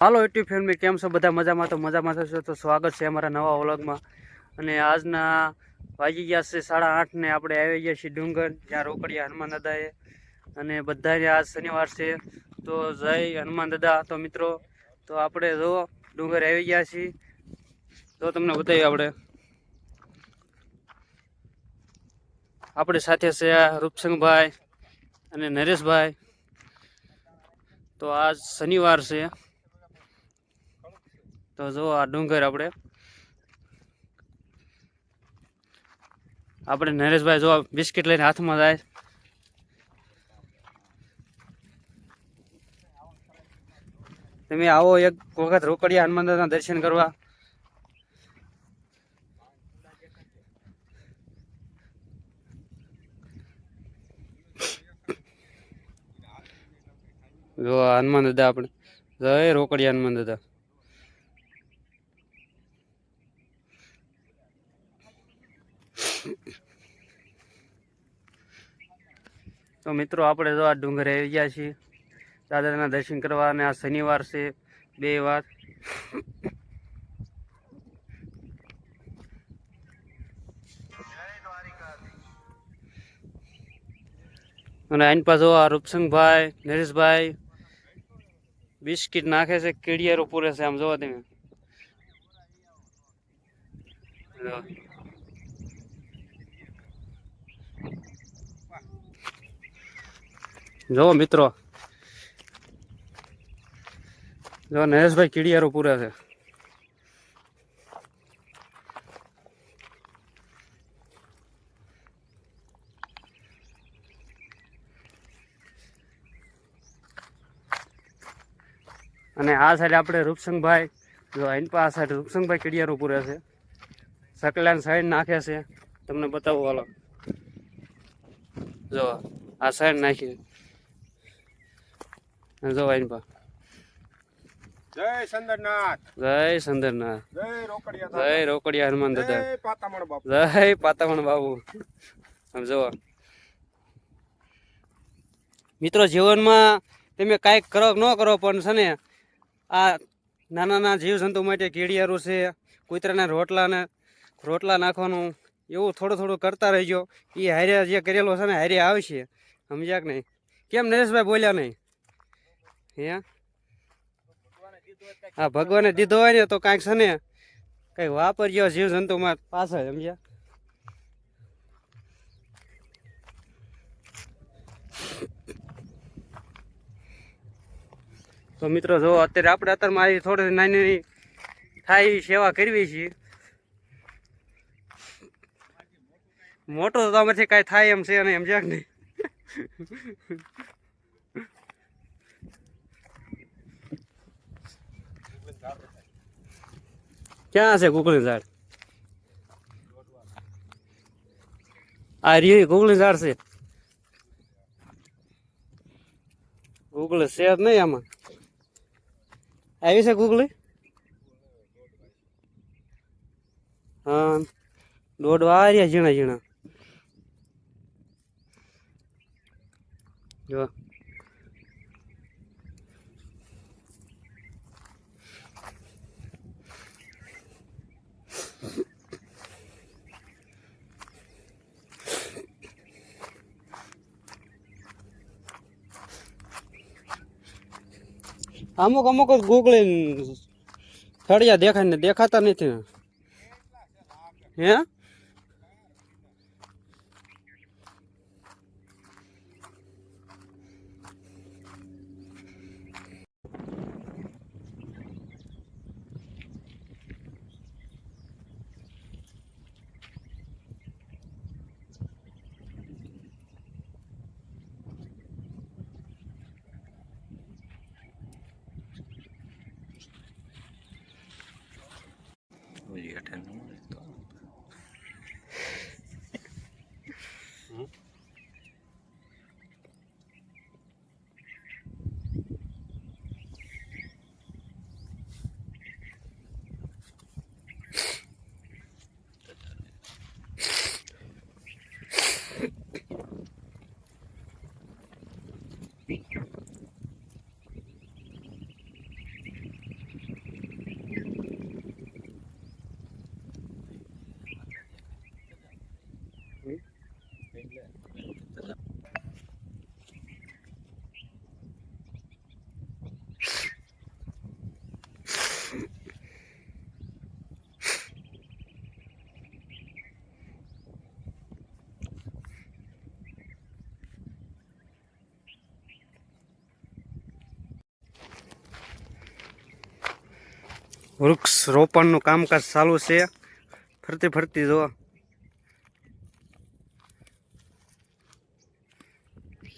હાલો YouTube family, કેમ છો બધા? મજામાં? તો મજામાં થશો તો સ્વાગત છે અમારા નવા વ્લોગમાં. અને આજના વાગી ગયા છે 8:30 ને આપણે આવી ગયા છીએ ડુંગર, જ્યાં રોકડિયા હનુમાન દાદાએ. અને બધાને આજ શનિવાર છે તો જય હનુમાન દાદા. તો મિત્રો, તો આપણે જો ડુંગર આવી ગયા છીએ, તો તમને બતાવીએ. આપણી સાથે છે રૂપસંગભાઈ અને નરેશભાઈ. તો આજ શનિવાર છે, તો જો આ ડુંગર આપણે નરેશભાઈ જો બિસ્કિટ લઈને હાથમાં જાય. તમે આવો એક વખત રોકડિયા હનુમાન દાદાના દર્શન કરવા. જો હનુમાન દાદા આપણે જય રોકડિયા હનુમાન દાદા. તો મિત્રો, આપણે જો આ ડુંગરે આવી ગયા છીએ દાદાના દર્શન કરવા. અને આ શનિવાર છે, 2 વાર. અને આની પાછો આ રૂપસંગભાઈ, નરેશભાઈ બિસ્કિટ નાખે છે, કેડિયારો પૂરે છે. આમ જોવા તમે જો મિત્રો, જો નરેશભાઈ કેડિયારો પૂરે છે. અને આ સાઈડ આપણે રૂપસંગભાઈ, જો આની પાસે આ સાઈડ રૂપસંગભાઈ કેડિયારો પૂરે છે. સકલાની સાઈડ નાખે છે, તમને બતાવું હાલો. જો આ સાઈડ નાખી, જો આની પા જય સંદરનાથ, જય સંદરનાથ, જય રોકડિયા, જય રોકડિયા હનુમાન દાદા, જય પાતામણ બાપુ, જય પાતામણ બાબુ. આમ જો મિત્રો, જીવનમાં તમે કાંઈક કરો ન કરો, પણ છે ને આ નાના જીવજંતુ માટે કેડિયારું છે, કૂતરાને રોટલા નાખવાનું, એવું થોડું થોડું કરતા રહેજો. એ હારે જે કરેલો છે ને હારે આવશે, સમજ્યા કે નહીં? કેમ નરેશભાઈ બોલ્યા નહીં? હે હા, ભગવાને દીધો હોય ને તો કાંઈક છે ને કંઈક વાપરજો જીવજંતુમાં પાછળ, સમજ્યા? તો મિત્રો, જો અત્યારે આવી થોડી નાની થાય એવી સેવા કરવી છીએ. મોટો તો આમાંથી કાંઈ થાય એમ છે નહીં, સમજ્યા કે નહીં? ક્યાં છે ગુગળની ઝાડ? આ રી ગુગળની ઝાડ છે. ગુગળ છે જ નહીં આમાં. આવી છે ગુગળી? હા, દોડવા આ રહ્યા ઝીણા ઝીણા. જો અમુક જ ગુગળી થળિયા દેખાય ને દેખાતા નથી. હે વૃક્ષ રોપણનું કામકાજ ચાલુ છે. ફરતી ફરતી જો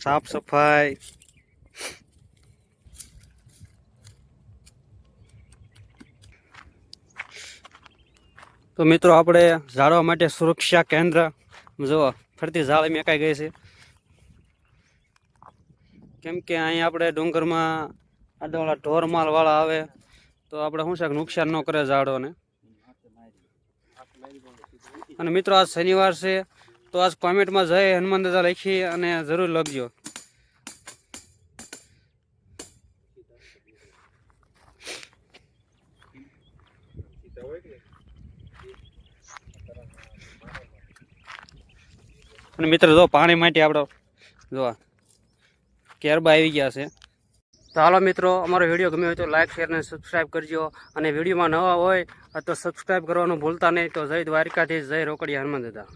સાફ સફાઈ. તો મિત્રો આપણે ઝાડવા માટે સુરક્ષા કેન્દ્ર જો ફરતી જાળી મેકાઈ ગઈ છે. કેમ કે અહીંયા આપણે ડુંગરમાં આડોળા ઢોરમાલ વાળા આવે તો આપણે શું છે કે નુકસાન ન કરે ઝાડોને. અને મિત્રો આજ શનિવાર છે તો આજ કોમેન્ટમાં જય હનુમાન દાદા લખી અને જરૂર લખજો. અને મિત્રો જો પાણી માટે આપણે જો કેરબા આવી ગયા છે. તો હાલો મિત્રો, અમારો વિડીયો ગમ્યો હોય તો લાઈક શેર અને સબસ્ક્રાઈબ કરજો. અને વિડીયોમાં નવા હોય તો સબસ્ક્રાઈબ કરવાનું ભૂલતા નહીં. તો જય દ્વારકાધીશ, જય રોકડિયા હનુમાન દાદા.